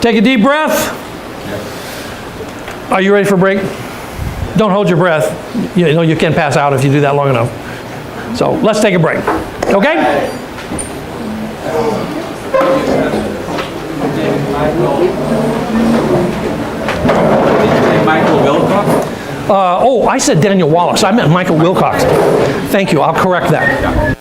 Take a deep breath. Are you ready for a break? Don't hold your breath. You know you can pass out if you do that long enough. So let's take a break. Okay? Michael Wilcox? Oh, I said Daniel Wallace. I meant Michael Wilcox. Thank you. I'll correct that.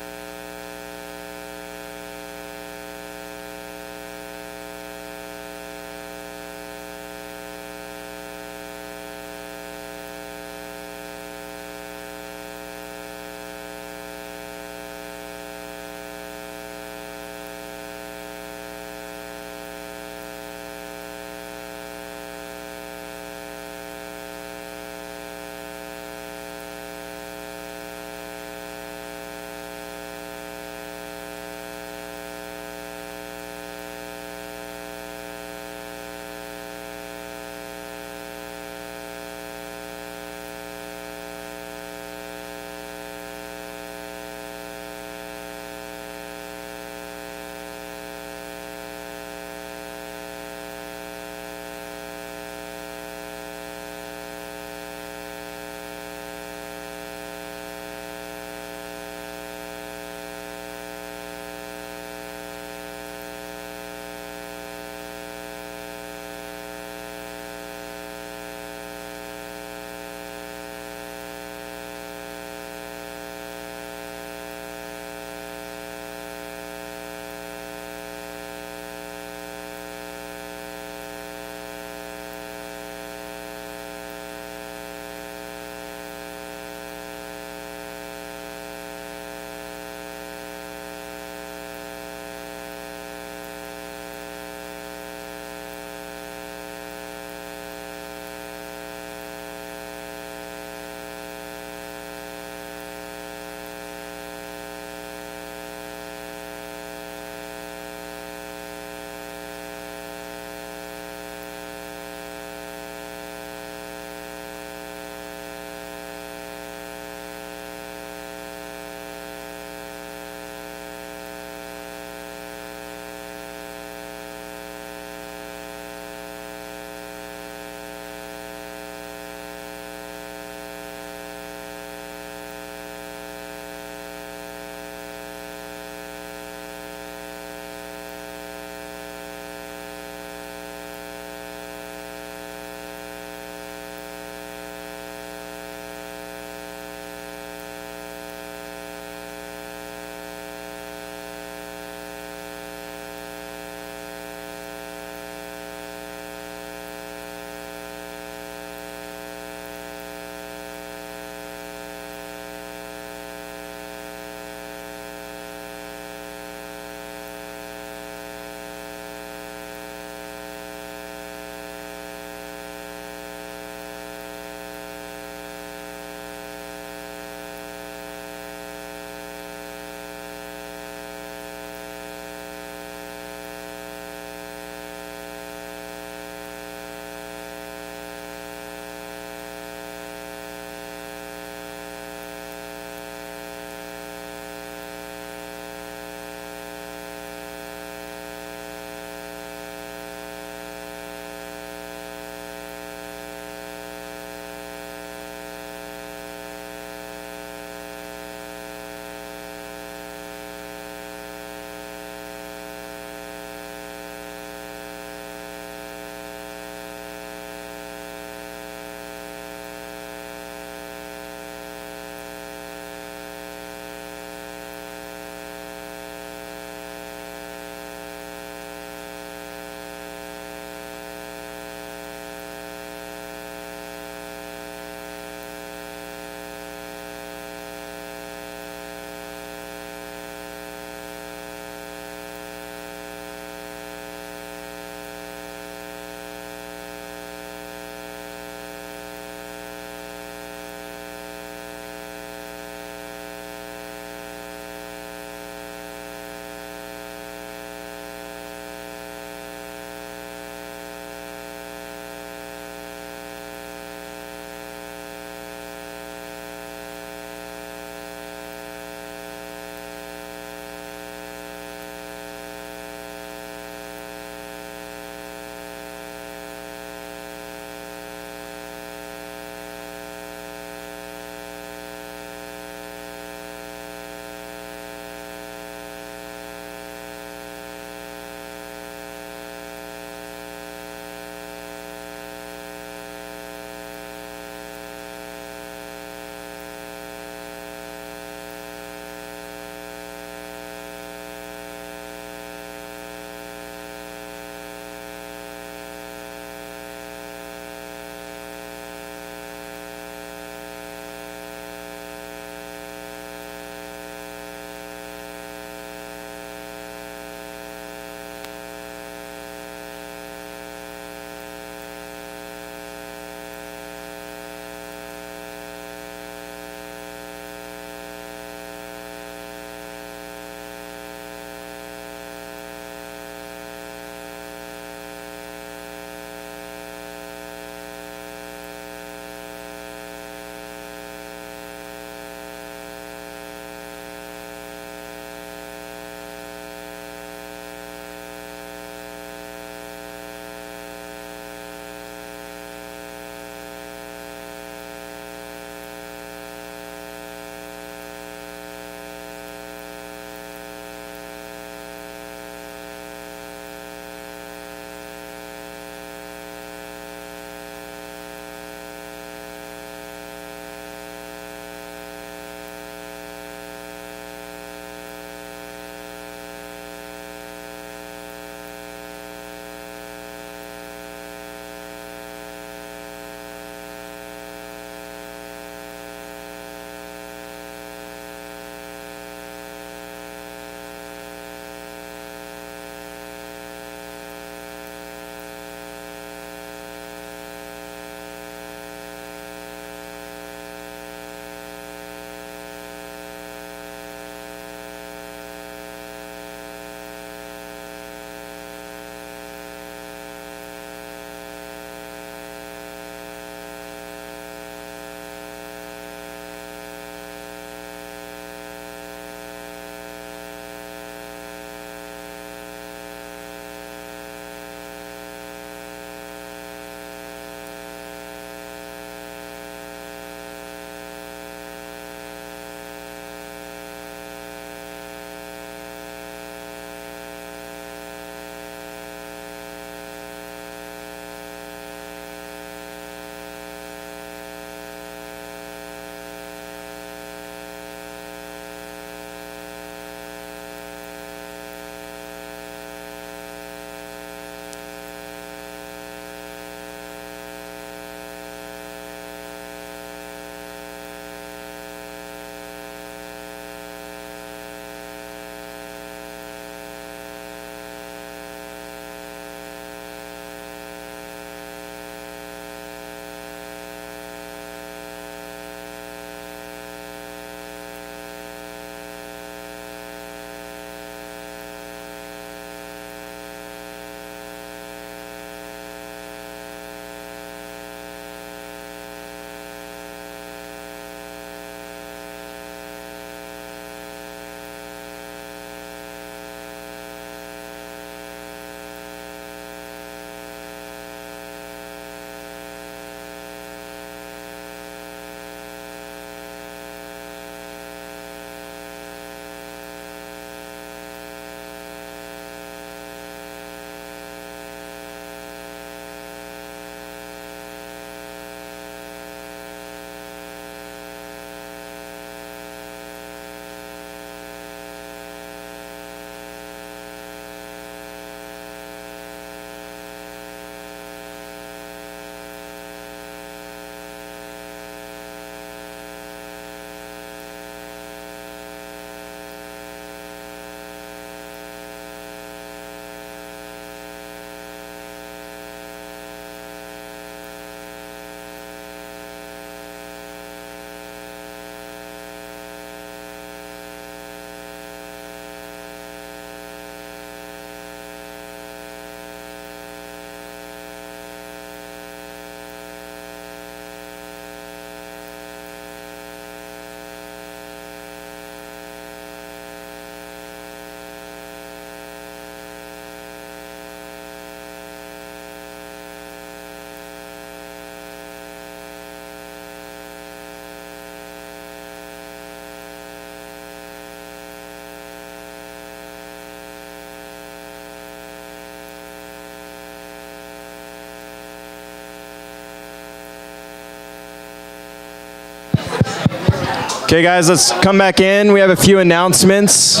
Okay, guys, let's come back in. We have a few announcements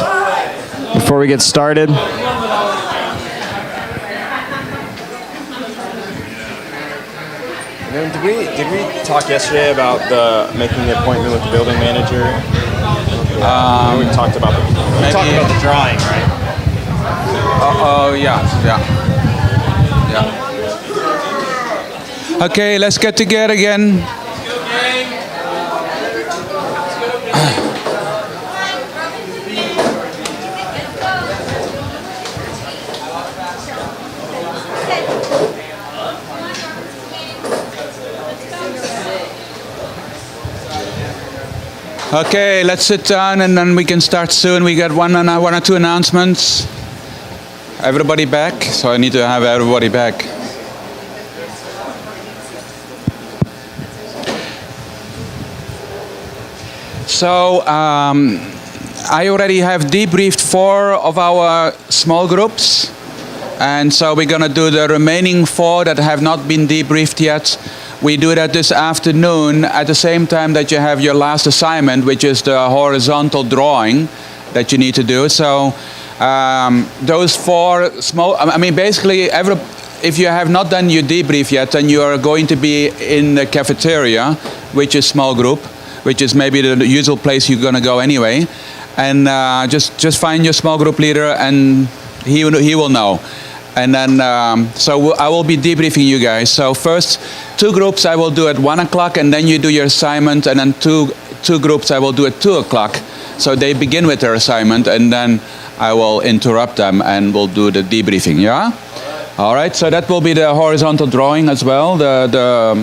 before we get started. Did we talk yesterday about making the appointment with the building manager? We talked about the drawing, right? Yeah. Okay, let's get together again. Okay, let's sit down and then we can start soon. We got one or two announcements. Everybody back? So I need to have everybody back. So I already have debriefed 4 of our small groups. And so we're going to do the remaining 4 that have not been debriefed yet. We do that this afternoon at the same time that you have your last assignment, which is the horizontal drawing that you need to do. So those 4 small, basically if you have not done your debrief yet, then you are going to be in the cafeteria, which is small group, which is maybe the usual place you're going to go anyway. And just find your small group leader and he will know. And then, so I will be debriefing you guys. So first, 2 groups I will do at 1 o'clock, and then you do your assignment, and then two groups I will do at 2 o'clock. So they begin with their assignment, and then I will interrupt them, and we'll do the debriefing, yeah? All right, so that will be the horizontal drawing as well, the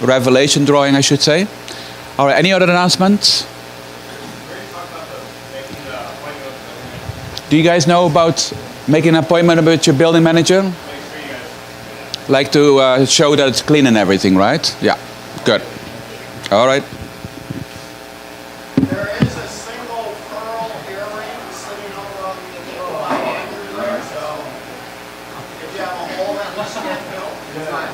revelation drawing, I should say. All right, any other announcements? Do you guys know about making an appointment with your building manager? Like to show that it's clean and everything, right? Yeah, good. All right. There is a single pearl earring sitting over on the hand there, so if you have a hole that must get filled, it's fine.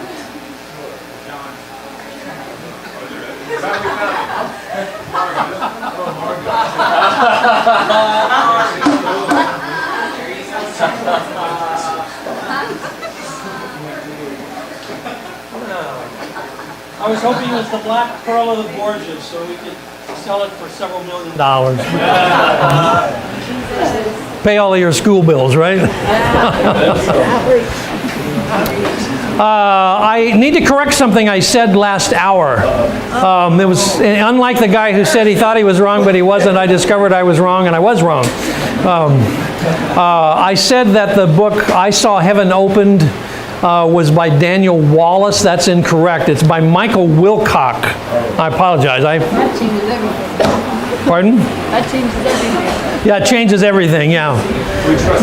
I was hoping it was the black pearl of the Borgias, so we could sell it for several $1 million. Pay all of your school bills, right? I need to correct something I said last hour. It was unlike the guy who said he thought he was wrong, but he wasn't. I discovered I was wrong, and I was wrong. I said that the book I Saw Heaven Opened was by Daniel Wallace. That's incorrect. It's by Michael Wilcock. I apologize. That changes everything. Pardon? That changes everything. Yeah, it changes everything. Yeah.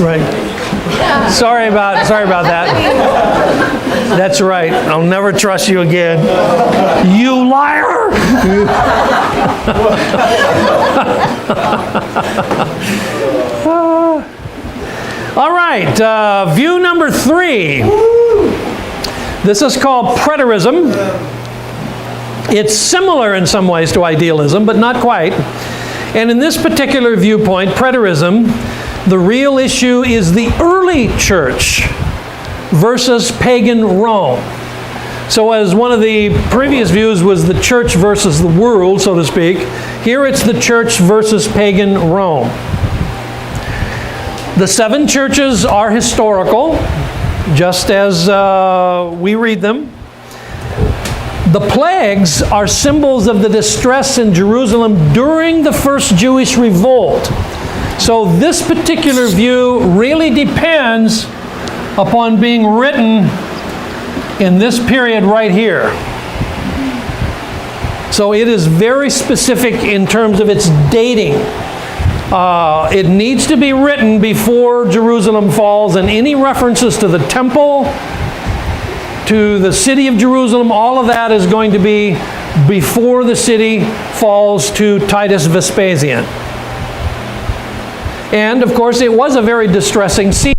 Right. Yeah. Sorry about that. That's right. I'll never trust you again. You liar! All right, view number 3. This is called Preterism. It's similar in some ways to idealism, but not quite. And in this particular viewpoint, Preterism, the real issue is the early church versus pagan Rome. So as one of the previous views was the church versus the world, so to speak, here it's the church versus pagan Rome. The 7 churches are historical, just as we read them. The plagues are symbols of the distress in Jerusalem during the first Jewish revolt. So this particular view really depends upon being written in this period right here. So it is very specific in terms of its dating. It needs to be written before Jerusalem falls, and any references to the temple, to the city of Jerusalem, all of that is going to be before the city falls to Titus Vespasian. And of course, it was a very distressing scene.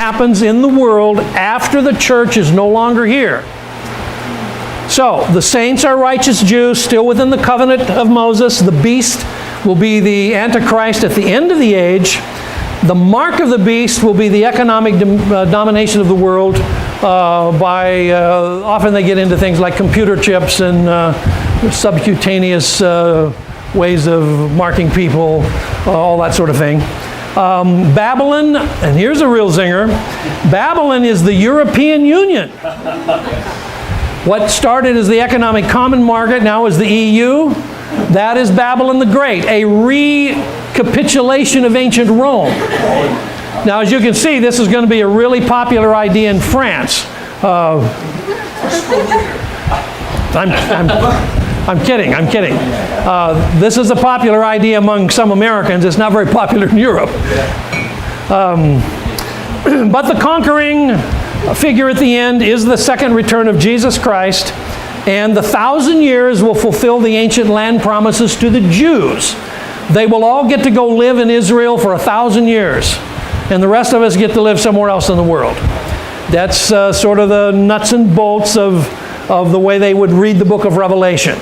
happens in the world after the church is no longer here. So, the saints are righteous Jews, still within the covenant of Moses. The beast will be the Antichrist at the end of the age. The mark of the beast will be the economic domination of the world often they get into things like computer chips and subcutaneous ways of marking people, all that sort of thing. Babylon, and here's a real zinger, Babylon is the European Union. What started as the Economic Common Market now is the EU. That is Babylon the Great, a recapitulation of ancient Rome. Now, as you can see, this is going to be a really popular idea in France. I'm kidding. This is a popular idea among some Americans. It's not very popular in Europe. But the conquering figure at the end is the second return of Jesus Christ, and the 1,000 years will fulfill the ancient land promises to the Jews. They will all get to go live in Israel for 1,000 years, and the rest of us get to live somewhere else in the world. That's sort of the nuts and bolts of the way they would read the book of Revelation.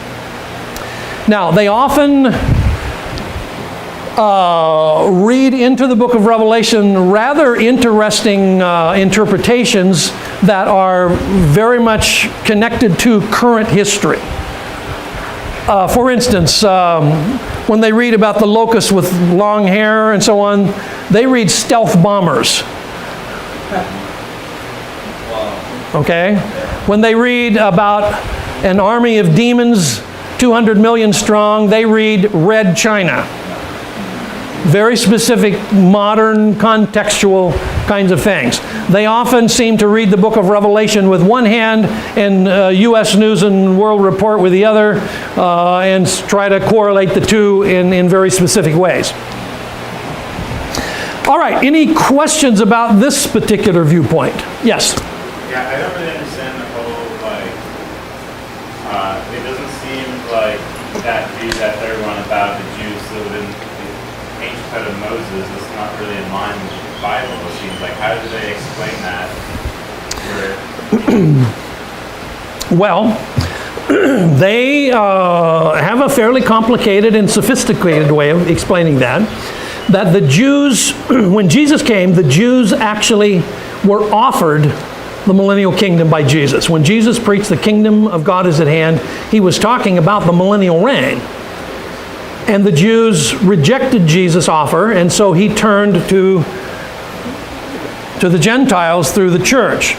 Now, they often read into the book of Revelation rather interesting interpretations that are very much connected to current history. For instance, when they read about the locusts with long hair and so on, they read stealth bombers. Okay? When they read about an army of demons, 200 million strong, they read Red China. Very specific, modern, contextual kinds of things. They often seem to read the book of Revelation with one hand and U.S. News and World Report with the other, and try to correlate the two in very specific ways. All right, any questions about this particular viewpoint? Yes? Yeah, I don't really understand the whole, it doesn't seem like that view, that third one about the Jews still within the ancient code of Moses is not really in line with the Bible, it seems like. How do they explain that? Well, they have a fairly complicated and sophisticated way of explaining that. That the Jews, when Jesus came, the Jews actually were offered the millennial kingdom by Jesus. When Jesus preached the kingdom of God is at hand, he was talking about the millennial reign. And the Jews rejected Jesus' offer, and so he turned to the Gentiles through the church.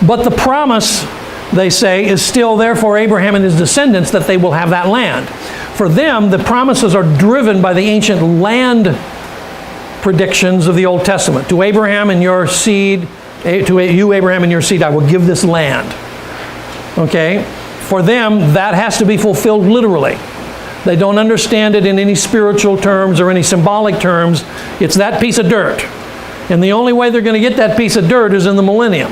But the promise, they say, is still there for Abraham and his descendants that they will have that land. For them, the promises are driven by the ancient land predictions of the Old Testament. To Abraham and your seed, to you, Abraham, and your seed, I will give this land. Okay? For them, that has to be fulfilled literally. They don't understand it in any spiritual terms or any symbolic terms. It's that piece of dirt. And the only way they're going to get that piece of dirt is in the millennium.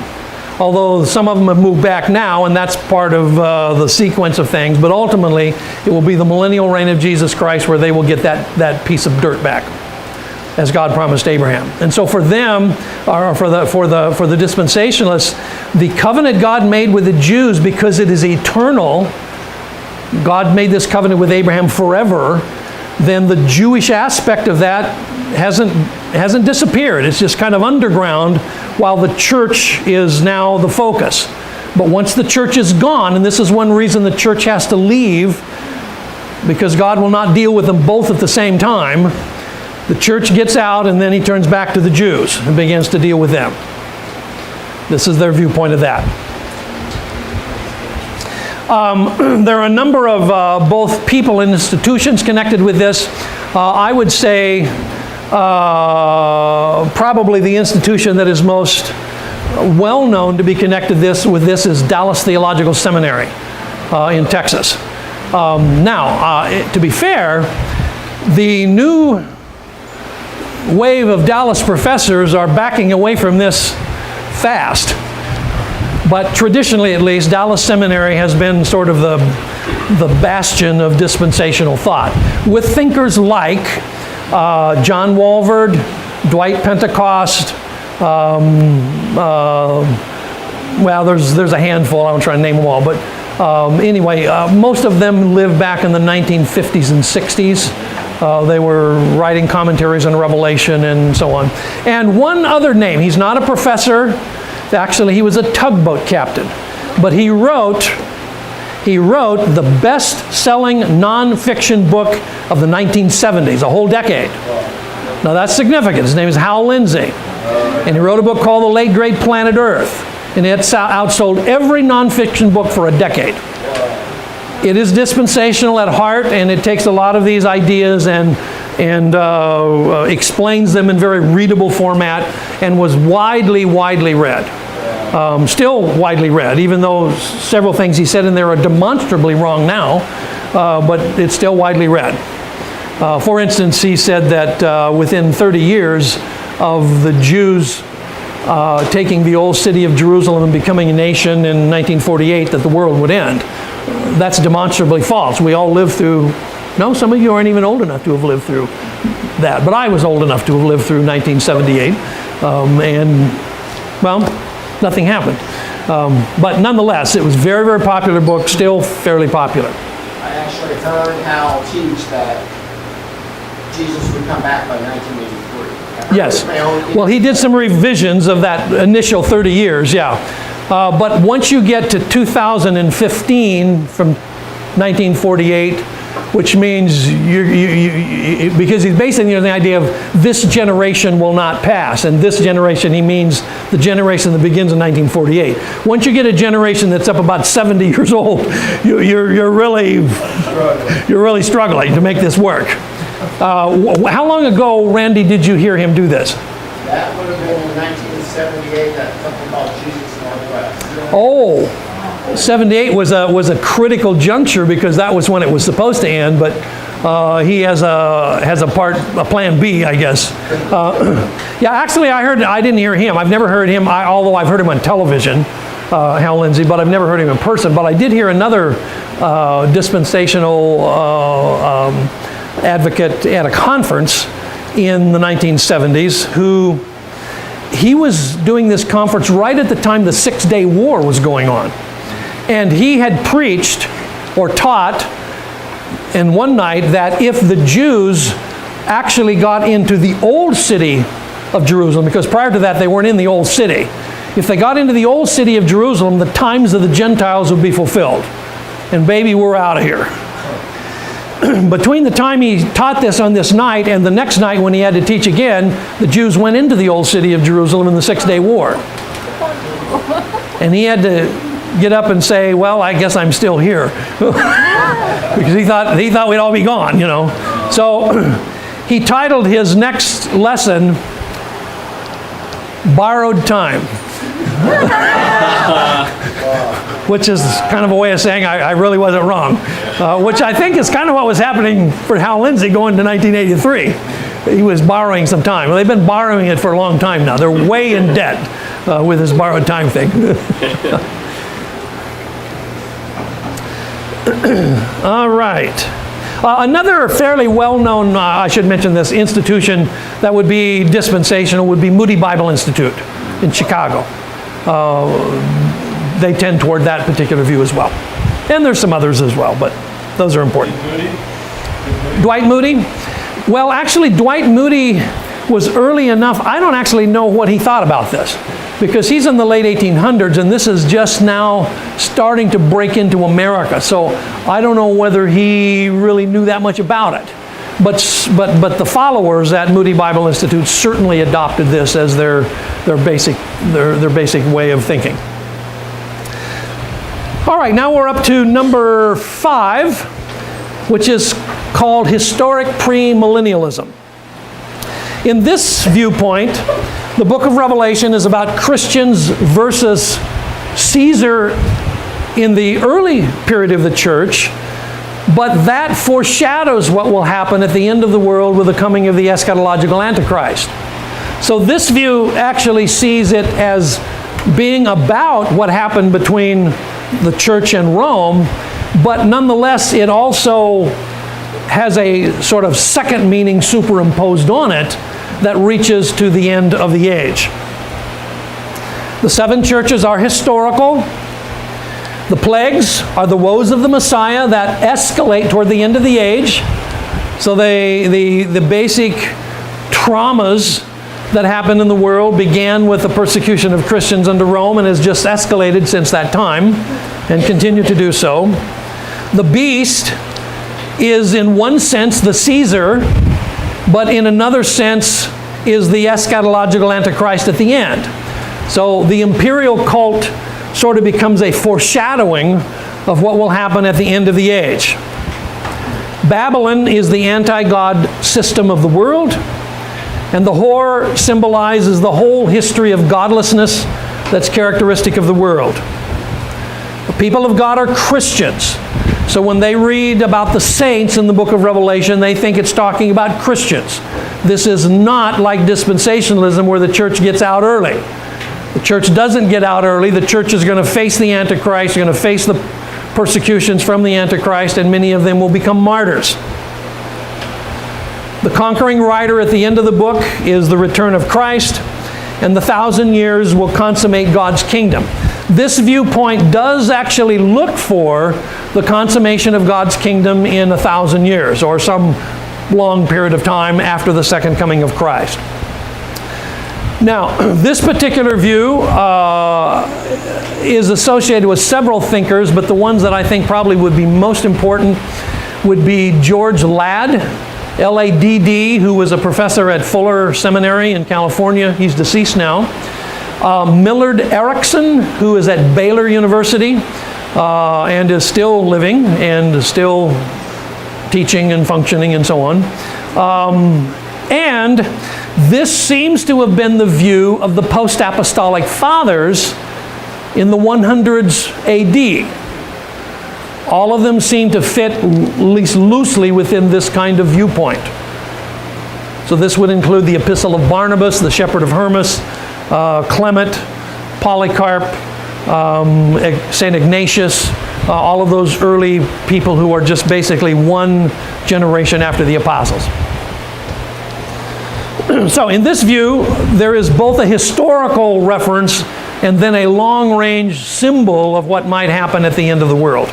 Although some of them have moved back now, and that's part of the sequence of things. But ultimately, it will be the millennial reign of Jesus Christ where they will get that piece of dirt back, as God promised Abraham. And so for them, or for the dispensationalists, the covenant God made with the Jews, because it is eternal, God made this covenant with Abraham forever, then the Jewish aspect of that hasn't disappeared. It's just kind of underground while the church is now the focus. But once the church is gone, and this is one reason the church has to leave, because God will not deal with them both at the same time, the church gets out and then he turns back to the Jews and begins to deal with them. This is their viewpoint of that. There are a number of both people and institutions connected with this. I would say probably the institution that is most well known to be connected with this is Dallas Theological Seminary in Texas. To be fair, the new wave of Dallas professors are backing away from this fast. But traditionally, at least, Dallas Seminary has been sort of the bastion of dispensational thought, with thinkers like John Walvoord, Dwight Pentecost, Well, there's a handful. I won't try to name them all, but anyway, most of them lived back in the 1950s and 60s. They were writing commentaries on Revelation and so on. And one other name. He's not a professor. Actually, he was a tugboat captain, but he wrote the best-selling non-fiction book of the 1970s, a whole decade. Now that's significant. His name is Hal Lindsey. And he wrote a book called The Late Great Planet Earth. And it's outsold every non-fiction book for a decade. It is dispensational at heart, and it takes a lot of these ideas and explains them in very readable format, and was widely read. Still widely read, even though several things he said in there are demonstrably wrong now, but it's still widely read. For instance, he said that within 30 years of the Jews taking the old city of Jerusalem and becoming a nation in 1948, that the world would end. That's demonstrably false. We all lived through, no, some of you aren't even old enough to have lived through that, but I was old enough to have lived through 1978, and, well, nothing happened. But nonetheless, it was a very popular book, still fairly popular. I actually heard Hal teach that Jesus would come back by 1983. Yes. Well, he did some revisions of that initial 30 years, yeah. But once you get to 2015 from 1948, which means because he's basing it on the idea of this generation will not pass, and this generation, he means the generation that begins in 1948. Once you get a generation that's up about 70 years old, you're really struggling to make this work. How long ago, Randy, did you hear him do this? That would have been in 1978, that something called Jesus Northwest. Oh, 78 was a critical juncture because that was when it was supposed to end, but he has a plan B, I guess. Yeah, actually, I didn't hear him. I've never heard him, although I've heard him on television, Hal Lindsey, but I've never heard him in person. But I did hear another dispensational advocate at a conference in the 1970s he was doing this conference right at the time the Six-Day War was going on. And he had preached or taught in one night that if the Jews actually got into the old city of Jerusalem, because prior to that they weren't in the old city, if they got into the old city of Jerusalem, the times of the Gentiles would be fulfilled. And baby, we're out of here. Between the time he taught this on this night and the next night when he had to teach again, the Jews went into the old city of Jerusalem in the Six-Day War. And he had to get up and say, well, I guess I'm still here. Because he thought we'd all be gone, you know. So he titled his next lesson, Borrowed Time. Which is kind of a way of saying I really wasn't wrong. Which I think is kind of what was happening for Hal Lindsey going to 1983. He was borrowing some time. Well, they've been borrowing it for a long time now. They're way in debt with this borrowed time thing. All right. Another fairly well-known, I should mention this, institution that would be dispensational would be Moody Bible Institute in Chicago. They tend toward that particular view as well. And there's some others as well, but those are important. Dwight Moody? Well, actually, Dwight Moody was early enough. I don't actually know what he thought about this, because he's in the late 1800s, and this is just now starting to break into America. So I don't know whether he really knew that much about it. But the followers at Moody Bible Institute certainly adopted this as their basic way of thinking. All right, now we're up to number 5, which is called historic premillennialism. In this viewpoint, the book of Revelation is about Christians versus Caesar in the early period of the church, but that foreshadows what will happen at the end of the world with the coming of the eschatological Antichrist. So this view actually sees it as being about what happened between the church and Rome, but nonetheless it also has a sort of second meaning superimposed on it that reaches to the end of the age. The 7 churches are historical. The plagues are the woes of the Messiah that escalate toward the end of the age. So the basic traumas that happened in the world began with the persecution of Christians under Rome and has just escalated since that time and continue to do so. The beast is in one sense the Caesar, but in another sense is the eschatological Antichrist at the end. So the imperial cult sort of becomes a foreshadowing of what will happen at the end of the age. Babylon is the anti-God system of the world, and the whore symbolizes the whole history of godlessness that's characteristic of the world. The people of God are Christians. So when they read about the saints in the book of Revelation, they think it's talking about Christians. This is not like dispensationalism where the church gets out early. The church doesn't get out early. The church is going to face the Antichrist, going to face the persecutions from the Antichrist, and many of them will become martyrs. The conquering rider at the end of the book is the return of Christ, and the 1,000 years will consummate God's kingdom. This viewpoint does actually look for the consummation of God's kingdom in 1,000 years, or some long period of time after the second coming of Christ. Now, this particular view is associated with several thinkers, but the ones that I think probably would be most important would be George Ladd, L-A-D-D, who was a professor at Fuller Seminary in California. He's deceased now. Millard Erickson, who is at Baylor University and is still living and still teaching and functioning and so on. And this seems to have been the view of the post-apostolic fathers in the 100s AD. All of them seem to fit, at least loosely, within this kind of viewpoint. So this would include the Epistle of Barnabas, the Shepherd of Hermas, Clement, Polycarp, St. Ignatius, all of those early people who are just basically one generation after the apostles. So in this view, there is both a historical reference and then a long-range symbol of what might happen at the end of the world.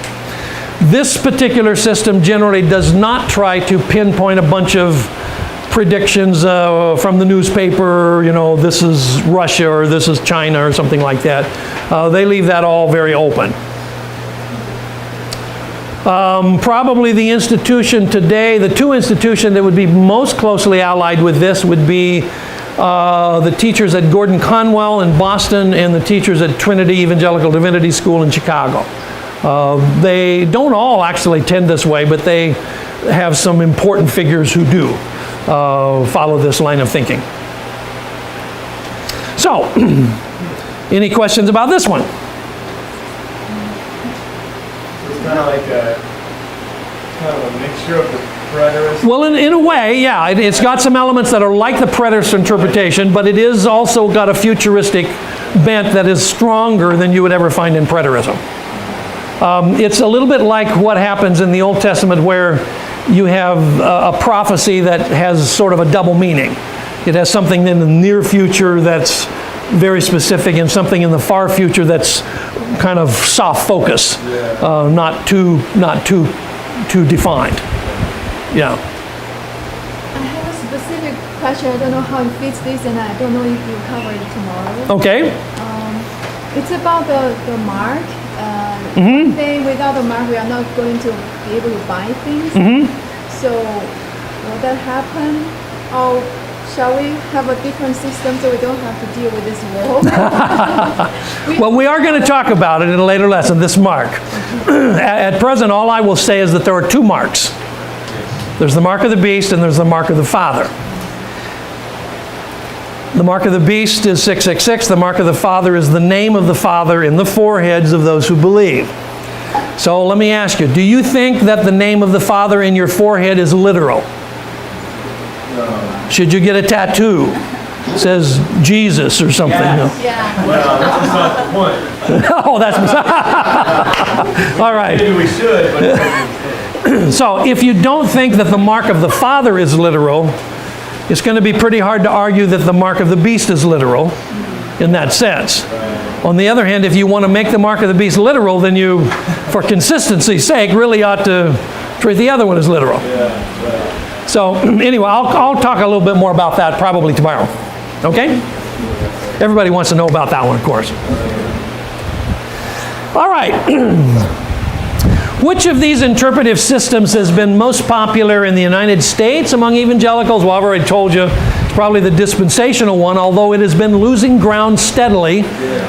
This particular system generally does not try to pinpoint a bunch of predictions from the newspaper, you know, this is Russia or this is China or something like that. They leave that all very open. Probably the institution today, the two institutions that would be most closely allied with this would be the teachers at Gordon Conwell in Boston and the teachers at Trinity Evangelical Divinity School in Chicago. They don't all actually tend this way, but they have some important figures who do follow this line of thinking. So, any questions about this one? It's kind of like a mixture of the preterist. Well, in a way, yeah. It's got some elements that are like the preterist interpretation, but it is also got a futuristic bent that is stronger than you would ever find in preterism. It's a little bit like what happens in the Old Testament where you have a prophecy that has sort of a double meaning. It has something in the near future that's very specific and something in the far future that's kind of soft focus, not too defined. Yeah. I have a specific question. I don't know how it fits this, and I don't know if you cover it tomorrow. Okay. It's about the mark. One thing, without the mark, we are not going to be able to buy things. So, will that happen? Or shall we have a different system so we don't have to deal with this world? Well, we are going to talk about it in a later lesson, this mark. At present, all I will say is that there are two marks. There's the mark of the beast and there's the mark of the Father. The mark of the beast is 666. The mark of the Father is the name of the Father in the foreheads of those who believe. So let me ask you, do you think that the name of the Father in your forehead is literal? No. Should you get a tattoo? It says Jesus or something. Yes. Yeah. Well, that's not the point. Oh, that's all right. Maybe we should, but So if you don't think that the mark of the Father is literal, it's going to be pretty hard to argue that the mark of the beast is literal. in that sense. On the other hand, if you want to make the mark of the beast literal, then you, for consistency's sake, really ought to treat the other one as literal. So anyway, I'll talk a little bit more about that probably tomorrow. Okay? Everybody wants to know about that one, of course. All right. Which of these interpretive systems has been most popular in the United States among evangelicals? Well, I've already told you it's probably the dispensational one, although it has been losing ground steadily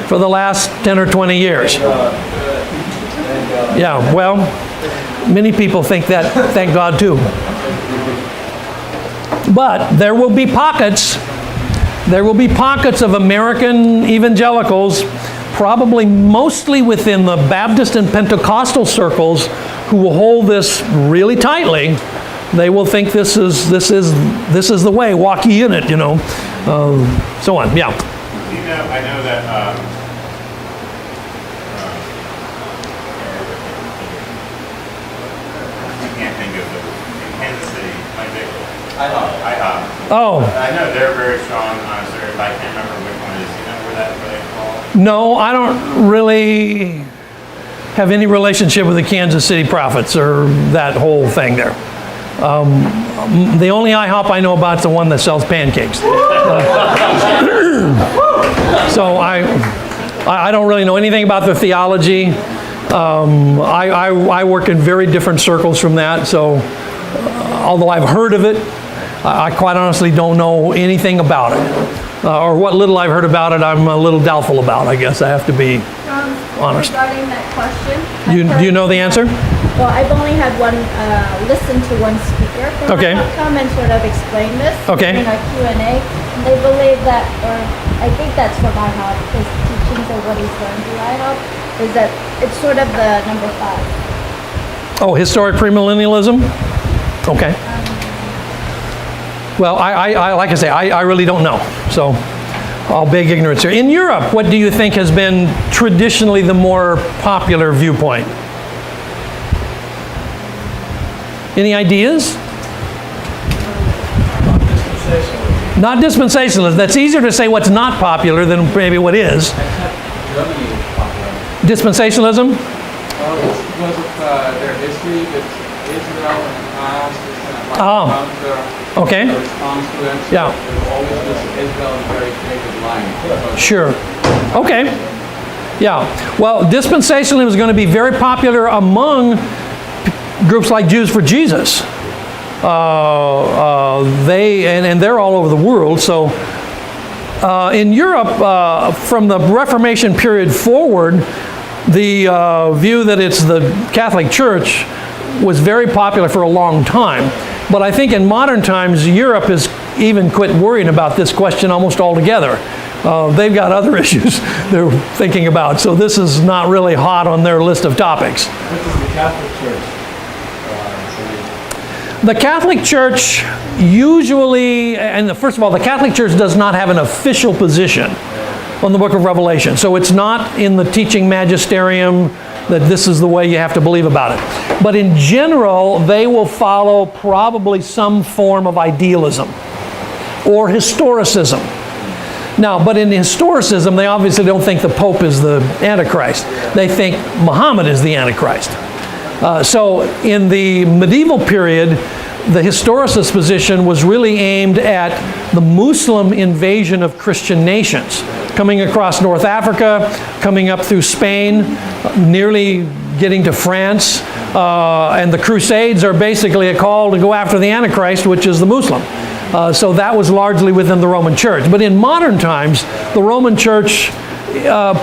for the last 10 or 20 years. Yeah, well, many people think that, thank God, too. But there will be pockets of American evangelicals, probably mostly within the Baptist and Pentecostal circles, who will hold this really tightly. They will think this is the way. Walk ye in it, you know. So on. Yeah. You know, I know that. I can't think of it. In Kansas City, IHOP. Oh. I know they're very strong on certain, but I can't remember which one it is. You know where they fall? No, I don't really have any relationship with the Kansas City Prophets or that whole thing there. The only IHOP I know about is the one that sells pancakes. So I don't really know anything about their theology. I work in very different circles from that, so although I've heard of it, I quite honestly don't know anything about it. Or what little I've heard about it, I'm a little doubtful about, I guess I have to be honest. Regarding that question, Do you know the answer? well, I've only had listened to one speaker from Okay. come and sort of explain this Okay. in our Q&A. And they believe that, or I think that's from IHOP, his teachings of what he's learned through IHOP, is that it's sort of the number 5. Oh, historic premillennialism? Okay. Well, I like I say, I really don't know. So I'll beg ignorance here. In Europe, what do you think has been traditionally the more popular viewpoint? Any ideas? Not dispensationalism. That's easier to say what's not popular than maybe what is. Dispensationalism? Well, it's because of their history with Israel in the past. It's kind of like counter Okay. response to them. So Yeah. they will always listen to Israel in a very favored line. Sure. Okay. Yeah. Well, dispensationalism is going to be very popular among groups like Jews for Jesus. They're all over the world. So in Europe, from the Reformation period forward, the view that it's the Catholic Church was very popular for a long time. But I think in modern times, Europe has even quit worrying about this question almost altogether. They've got other issues they're thinking about, so this is not really hot on their list of topics. What does the Catholic Church say? The Catholic Church usually, and first of all, the Catholic Church does not have an official position on the book of Revelation. So it's not in the teaching magisterium that this is the way you have to believe about it. But in general, they will follow probably some form of idealism or historicism. Now, but in historicism, they obviously don't think the Pope is the Antichrist. They think Muhammad is the Antichrist. So in the medieval period, the historicist position was really aimed at the Muslim invasion of Christian nations, coming across North Africa, coming up through Spain, nearly getting to France, and the Crusades are basically a call to go after the Antichrist, which is the Muslim. So that was largely within the Roman Church. But in modern times, the Roman Church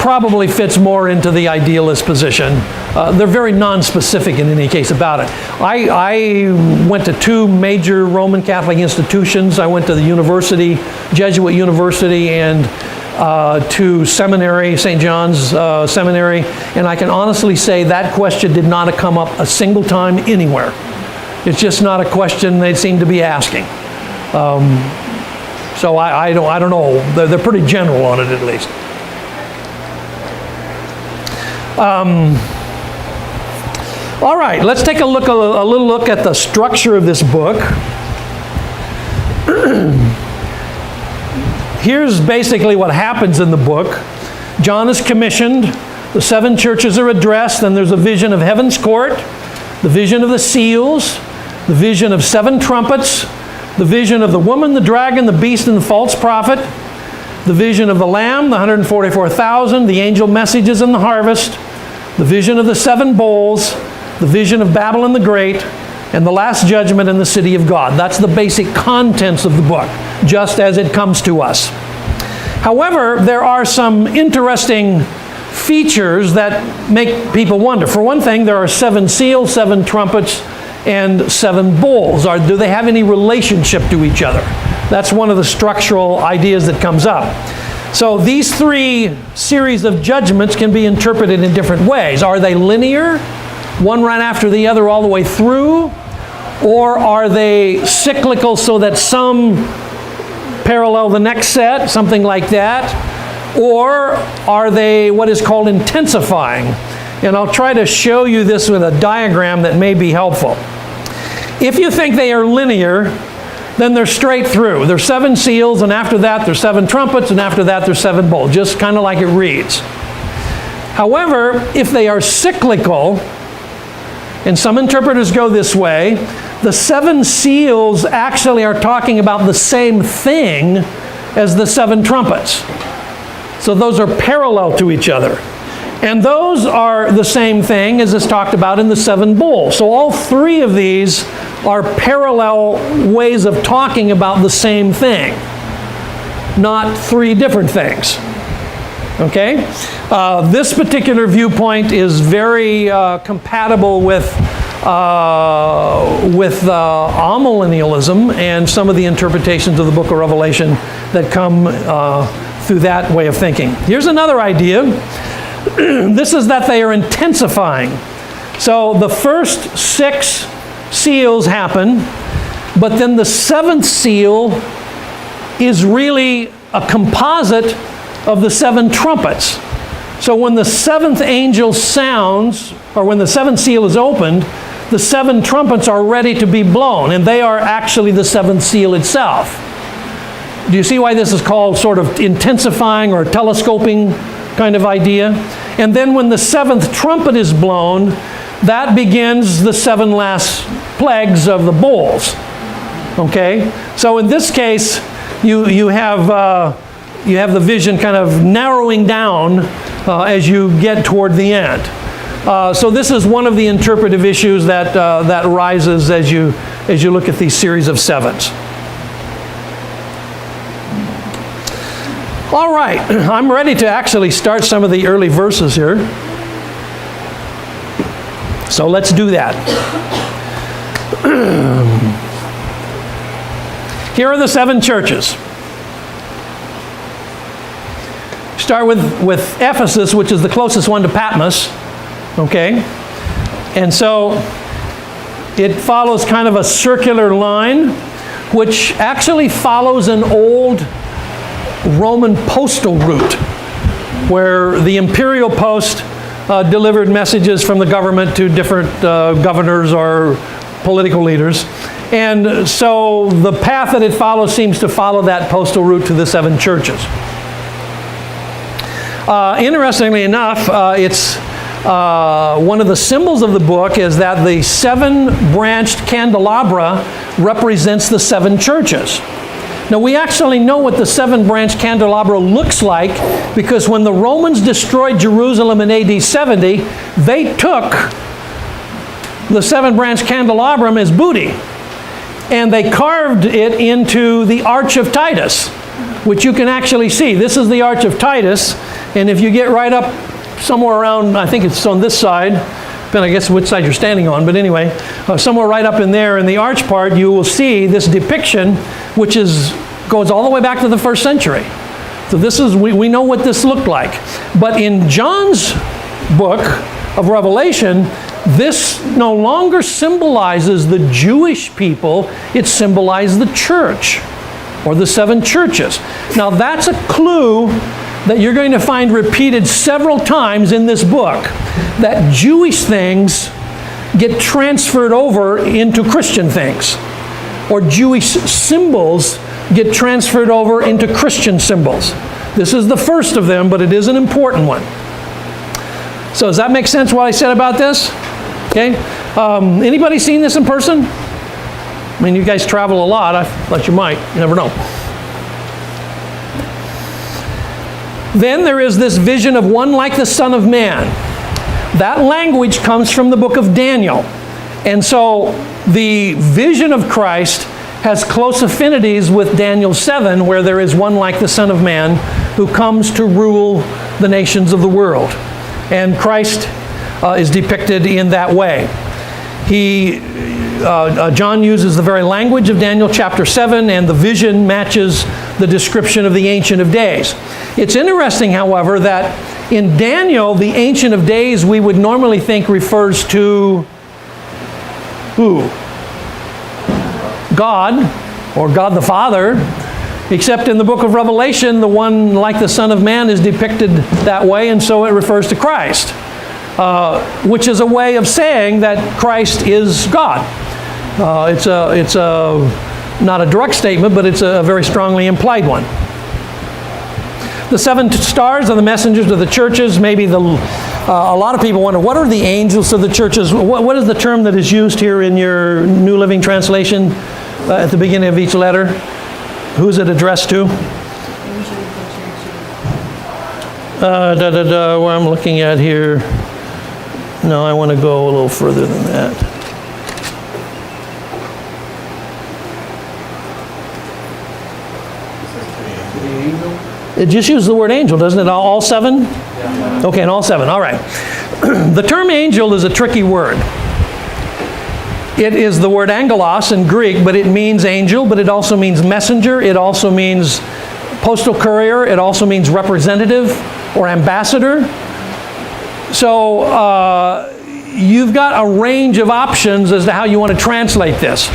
probably fits more into the idealist position. They're very non-specific in any case about it. I went to 2 major Roman Catholic institutions. I went to the university, Jesuit University, and to seminary, St. John's Seminary, and I can honestly say that question did not come up a single time anywhere. It's just not a question they seem to be asking. So I don't know. They're pretty general on it at least. All right, let's take a little look at the structure of this book. here's basically what happens in the book. John is commissioned. The 7 churches are addressed. Then there's a vision of heaven's court, the vision of the seals, the vision of 7 trumpets, the vision of the woman, the dragon, the beast, and the false prophet, the vision of the Lamb, the 144,000, the angel messages and the harvest, the vision of the 7 bowls, the vision of Babylon the Great, and the last judgment in the city of God. That's the basic contents of the book, just as it comes to us. However, there are some interesting features that make people wonder. For one thing, there are 7 seals, 7 trumpets, and 7 bowls. Do they have any relationship to each other? That's one of the structural ideas that comes up. So these 3 series of judgments can be interpreted in different ways. Are they linear, one right after the other all the way through? Or are they cyclical so that some parallel the next set, something like that? Or are they what is called intensifying? And I'll try to show you this with a diagram that may be helpful. If you think they are linear, then they're straight through. There's 7 seals, and after that there's 7 trumpets, and after that there's 7 bowls, just kind of like it reads. However, if they are cyclical, and some interpreters go this way, the 7 seals actually are talking about the same thing as the 7 trumpets. So those are parallel to each other. And those are the same thing as is talked about in the 7 bowls. So all 3 of these are parallel ways of talking about the same thing, not 3 different things. Okay? This particular viewpoint is very compatible with amillennialism and some of the interpretations of the book of Revelation that come through that way of thinking. Here's another idea. This is that they are intensifying. So the first 6 seals happen, but then the 7th seal is really a composite of the 7 trumpets. So when the 7th angel sounds, or when the 7th seal is opened, the 7 trumpets are ready to be blown, and they are actually the 7th seal itself. Do you see why this is called sort of intensifying or telescoping kind of idea? And then when the 7th trumpet is blown, that begins the 7 last plagues of the bowls. Okay? So in this case, you have the vision kind of narrowing down as you get toward the end. So this is one of the interpretive issues that rises as you look at these series of 7s. All right, I'm ready to actually start some of the early verses here. So let's do that. Here are the 7 churches. Start with Ephesus, which is the closest one to Patmos. Okay? And so it follows kind of a circular line, which actually follows an old Roman postal route, where the imperial post delivered messages from the government to different governors or political leaders. And so the path that it follows seems to follow that postal route to the 7 churches. Interestingly enough, it's one of the symbols of the book is that the 7-branched candelabra represents the 7 churches. Now we actually know what the 7-branched candelabra looks like, because when the Romans destroyed Jerusalem in AD 70, they took the 7-branched candelabrum as booty, and they carved it into the Arch of Titus, which you can actually see. This is the Arch of Titus, and if you get right up somewhere around, I think it's on this side, depending I guess which side you're standing on, but anyway, somewhere right up in there in the arch part, you will see this depiction, which goes all the way back to the 1st century. So this is, we know what this looked like. But in John's book of Revelation, this no longer symbolizes the Jewish people, it symbolizes the church, or the 7 churches. Now that's a clue that you're going to find repeated several times in this book, that Jewish things get transferred over into Christian things, or Jewish symbols get transferred over into Christian symbols. This is the first of them, but it is an important one. So does that make sense what I said about this? Okay. Anybody seen this in person? I mean, you guys travel a lot. I thought you might. You never know. Then there is this vision of one like the Son of Man. That language comes from the book of Daniel. And so the vision of Christ has close affinities with Daniel 7, where there is one like the Son of Man who comes to rule the nations of the world. And Christ is depicted in that way. John uses the very language of Daniel chapter 7, and the vision matches the description of the Ancient of Days. It's interesting, however, that in Daniel, the Ancient of Days we would normally think refers to who? God, or God the Father, except in the book of Revelation, the one like the Son of Man is depicted that way, and so it refers to Christ, which is a way of saying that Christ is God. It's not a direct statement, but it's a very strongly implied one. The 7 stars are the messengers of the churches. Maybe a lot of people wonder, what are the angels of the churches? What is the term that is used here in your New Living Translation at the beginning of each letter? Who's it addressed to? Where I'm looking at here. No, I want to go a little further than that. It just uses the word angel, doesn't it? All 7? Yeah. Okay, and all 7. All right. The term angel is a tricky word. It is the word angelos in Greek, but it means angel, but it also means messenger. It also means postal courier. It also means representative or ambassador. So you've got a range of options as to how you want to translate this.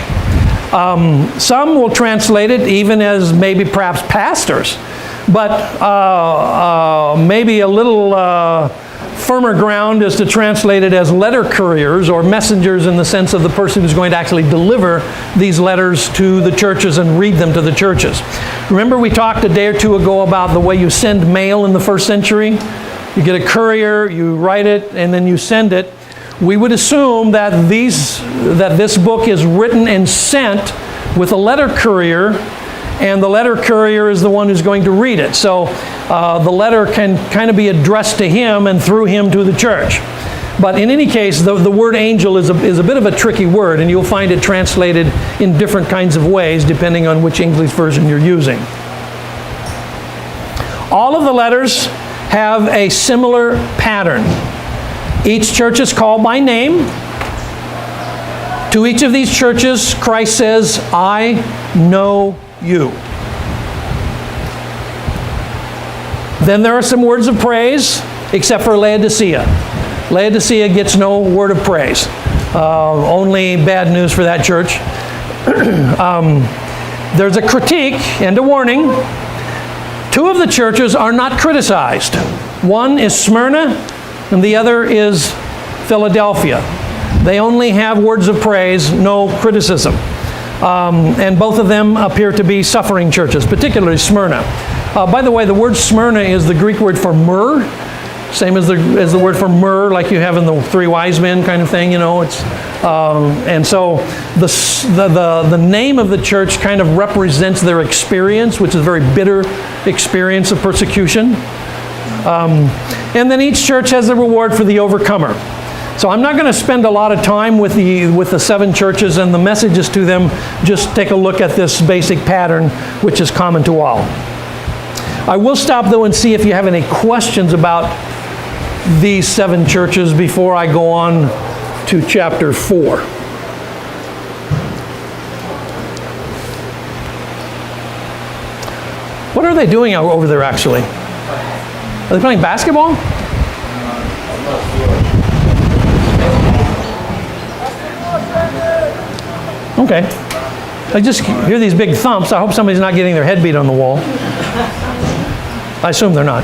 Some will translate it even as maybe perhaps pastors. But maybe a little firmer ground is to translate it as letter couriers or messengers in the sense of the person who's going to actually deliver these letters to the churches and read them to the churches. Remember we talked a day or two ago about the way you send mail in the first century? You get a courier, you write it, and then you send it. We would assume that this book is written and sent with a letter courier, and the letter courier is the one who's going to read it. So the letter can kind of be addressed to him and through him to the church. But in any case, the word angel is a bit of a tricky word, and you'll find it translated in different kinds of ways depending on which English version you're using. All of the letters have a similar pattern. Each church is called by name. To each of these churches, Christ says, I know you. Then there are some words of praise, except for Laodicea. Laodicea gets no word of praise. Only bad news for that church. There's a critique and a warning. 2 of the churches are not criticized. One is Smyrna, and the other is Philadelphia. They only have words of praise, no criticism. And both of them appear to be suffering churches, particularly Smyrna. By the way, the word Smyrna is the Greek word for myrrh, same as the word for myrrh, like you have in the 3 wise men kind of thing. You know, it's and so the name of the church kind of represents their experience, which is a very bitter experience of persecution. And then each church has a reward for the overcomer. So I'm not going to spend a lot of time with the 7 churches and the messages to them. Just take a look at this basic pattern, which is common to all. I will stop though and see if you have any questions about these 7 churches before I go on to chapter 4. What are they doing over there actually? Are they playing basketball? Okay. I just hear these big thumps. I hope somebody's not getting their head beat on the wall. I assume they're not.